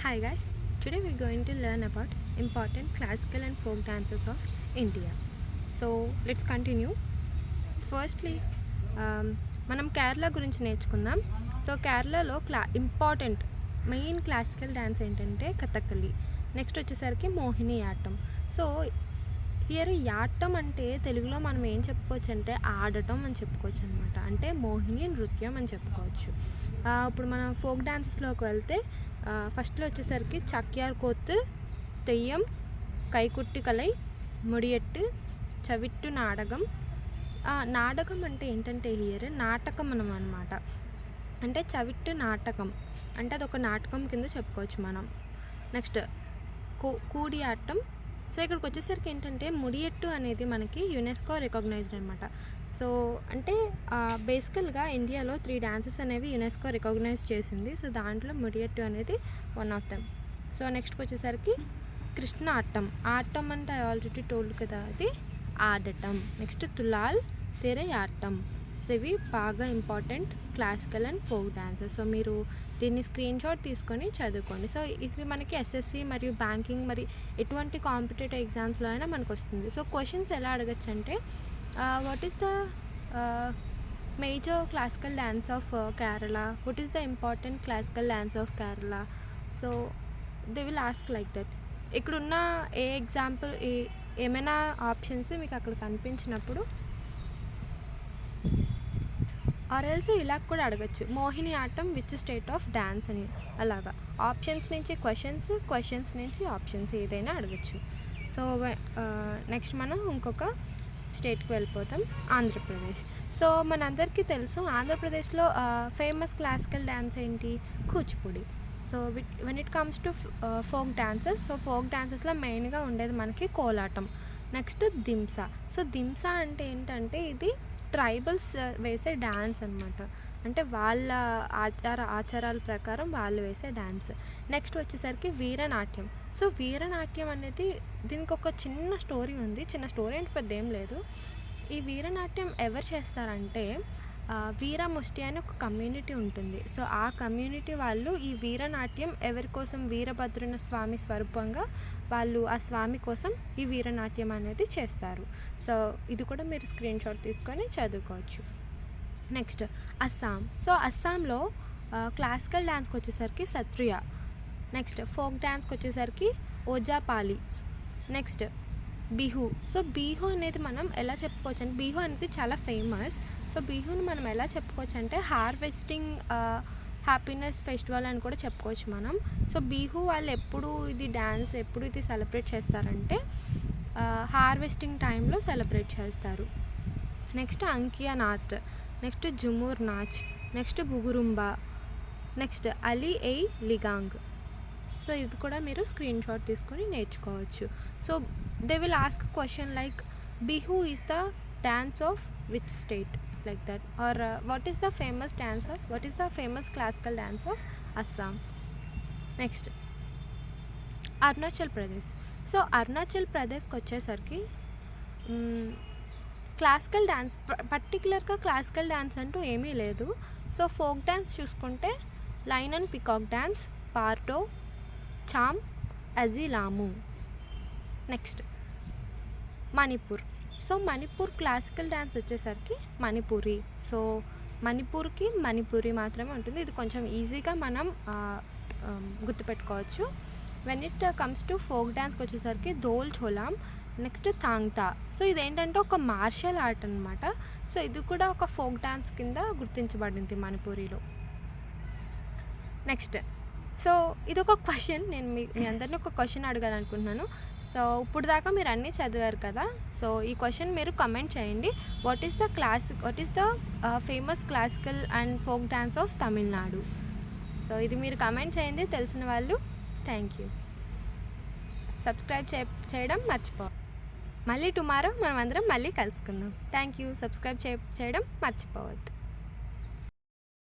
Hi guys, today we're going to learn about important classical and folk dances of India. So let's continue. Firstly, మనం కేరళ గురించి నేర్చుకుందాం. So కేరళలో important main classical dance ఏంటంటే Kathakali. Next వచ్చేసరికి Mohini యాట్టం. So here యాట్టం అంటే తెలుగులో మనం ఏం చెప్పుకోవచ్చు అంటే ఆడటం అని చెప్పుకోవచ్చు అనమాట. అంటే మోహిని నృత్యం అని చెప్పుకోవచ్చు. ఇప్పుడు మనం ఫోక్ డాన్సెస్లోకి వెళ్తే ఫస్ట్లో వచ్చేసరికి చక్యార్ కూత్, తెయ్యం, కైకుట్టి కలై, ముడియట్టు, చవిట్టు నాటకం. నాటకం అంటే ఏంటంటే హియర్ నాటకం అనమాట. అంటే చవిట్టు నాటకం అంటే అదొక నాటకం కింద చెప్పుకోవచ్చు మనం. నెక్స్ట్ కూడియాట్టం. సో ఇక్కడికి వచ్చేసరికి ఏంటంటే ముడియట్టు అనేది మనకి యునెస్కో రికగ్నైజ్డ్ అనమాట. సో అంటే బేసికల్గా ఇండియాలో 3 డాన్సెస్ అనేవి యునెస్కో రికగ్నైజ్ చేసింది. సో దాంట్లో ముడియట్టు అనేది వన్ ఆఫ్ దెమ్. సో నెక్స్ట్కి వచ్చేసరికి కృష్ణ ఆట్టం. ఆట్టం అంటే ఐ ఆల్రెడీ టోల్డ్ కదా, అది ఆడటం. నెక్స్ట్ తులాల్ తెరే ఆట్టం. సో ఇవి బాగా important classical and folk dances. So మీరు దీన్ని స్క్రీన్ షాట్ తీసుకొని చదువుకోండి. సో ఇవి మనకి ఎస్ఎస్సి మరియు బ్యాంకింగ్ మరి ఎటువంటి కాంపిటేటివ్ ఎగ్జామ్స్లో అయినా మనకు వస్తుంది. సో క్వశ్చన్స్ ఎలా అడగచ్చు అంటే what is the major classical dance of Kerala, what is the important classical dance of Kerala. So they will ask like that. ఇక్కడున్న ఏ ఎగ్జాంపుల్ ఏమైనా ఆప్షన్స్ మీకు అక్కడ కనిపించినప్పుడు ఆర్ఎల్స్ ఇలా కూడా అడగచ్చు, Mohini atom which state of dance అని. అలాగా ఆప్షన్స్ నుంచి క్వశ్చన్స్ నుంచి ఆప్షన్స్ ఏదైనా అడగచ్చు. సో నెక్స్ట్ మనం ఇంకొక స్టేట్కి వెళ్ళిపోతాం, ఆంధ్రప్రదేశ్. సో మనందరికీ తెలుసు ఆంధ్రప్రదేశ్లో ఫేమస్ క్లాసికల్ డ్యాన్స్ ఏంటి, Kuchipudi. So when it comes to folk dances, so folk డాన్సెస్లో మెయిన్గా ఉండేది మనకి కోలాటం. నెక్స్ట్ దింసా. సో దింసా అంటే ఏంటంటే ఇది ట్రైబల్స్ వేసే డ్యాన్స్ అనమాట. అంటే వాళ్ళ ఆచారాల ప్రకారం వాళ్ళు వేసే డ్యాన్స్. నెక్స్ట్ వచ్చేసరికి వీరనాట్యం. సో వీరనాట్యం అనేది దీనికి ఒక చిన్న స్టోరీ ఉంది. చిన్న స్టోరీ అంటే పెద్ద ఏం లేదు. ఈ వీరనాట్యం ఎవరు చేస్తారంటే వీరముష్టి అని ఒక కమ్యూనిటీ ఉంటుంది. సో ఆ కమ్యూనిటీ వాళ్ళు ఈ వీరనాట్యం ఎవరి కోసం, వీరభద్రుని స్వామి స్వరూపంగా వాళ్ళు ఆ స్వామి కోసం ఈ వీరనాట్యం అనేది చేస్తారు. సో ఇది కూడా మీరు స్క్రీన్ షాట్ తీసుకొని చదువుకోవచ్చు. నెక్స్ట్ అస్సాం. సో అస్సాంలో క్లాసికల్ డ్యాన్స్కి వచ్చేసరికి సత్రియా. నెక్స్ట్ ఫోక్ డ్యాన్స్కి వచ్చేసరికి ఓజాపాలి. నెక్స్ట్ బిహు. సో బిహు అనేది మనం ఎలా చెప్పుకోవచ్చు అంటే బిహు అనేది చాలా ఫేమస్. సో బిహుని మనం ఎలా చెప్పుకోవచ్చు అంటే హార్వెస్టింగ్ హ్యాపీనెస్ ఫెస్టివల్ అని కూడా చెప్పుకోవచ్చు మనం. సో బిహు వాళ్ళు ఎప్పుడు ఇది సెలబ్రేట్ చేస్తారంటే హార్వెస్టింగ్ టైంలో సెలబ్రేట్ చేస్తారు. Next Ankia Nach, next Jhumur Nach, next Bagurumba, next Ali Ligang. So ఇది కూడా మీరు స్క్రీన్ షాట్ తీసుకొని నేర్చుకోవచ్చు. So they will ask question like Bihu is the dance of which state, like that, or what is the famous classical dance of Assam. Next Arunachal Pradesh. So Arunachal ప్రదేశ్కి వచ్చేసరికి classical dance పర్టికులర్గా classical dance అంటూ ఏమీ లేదు. So folk dance చూసుకుంటే lion and peacock dance, Bardo, Chham, Ajilamu. Next Manipur. So Manipur classical dance వచ్చేసరికి Manipuri. So మణిపూర్కి Manipuri మాత్రమే ఉంటుంది. ఇది కొంచెం ఈజీగా మనం గుర్తుపెట్టుకోవచ్చు. When it comes to folk డ్యాన్స్కి వచ్చేసరికి ధోల్ ఛోలాం, నెక్స్ట్ థాంగ్తా. సో ఇదేంటంటే ఒక మార్షల్ ఆర్ట్ అనమాట. సో ఇది కూడా ఒక ఫోక్ డ్యాన్స్ కింద గుర్తించబడింది మణిపూరిలో. నెక్స్ట్ సో ఇది ఒక క్వశ్చన్, నేను మీ అందరినీ ఒక క్వశ్చన్ అడగాలనుకుంటున్నాను. సో ఇప్పుడు దాకా మీరు అన్నీ చదివారు కదా. సో ఈ క్వశ్చన్ మీరు కమెంట్ చేయండి. What is the famous classical and folk dance of Tamil Nadu. So ఇది మీరు కమెంట్ చేయండి తెలిసిన వాళ్ళు. Thank you. సబ్స్క్రైబ్ చేయడం మర్చిపోవద్దు. మళ్ళీ టుమారో మనం అందరం మళ్ళీ కలుసుకుందాం. Thank you. సబ్స్క్రైబ్ చేయడం మర్చిపోవద్దు.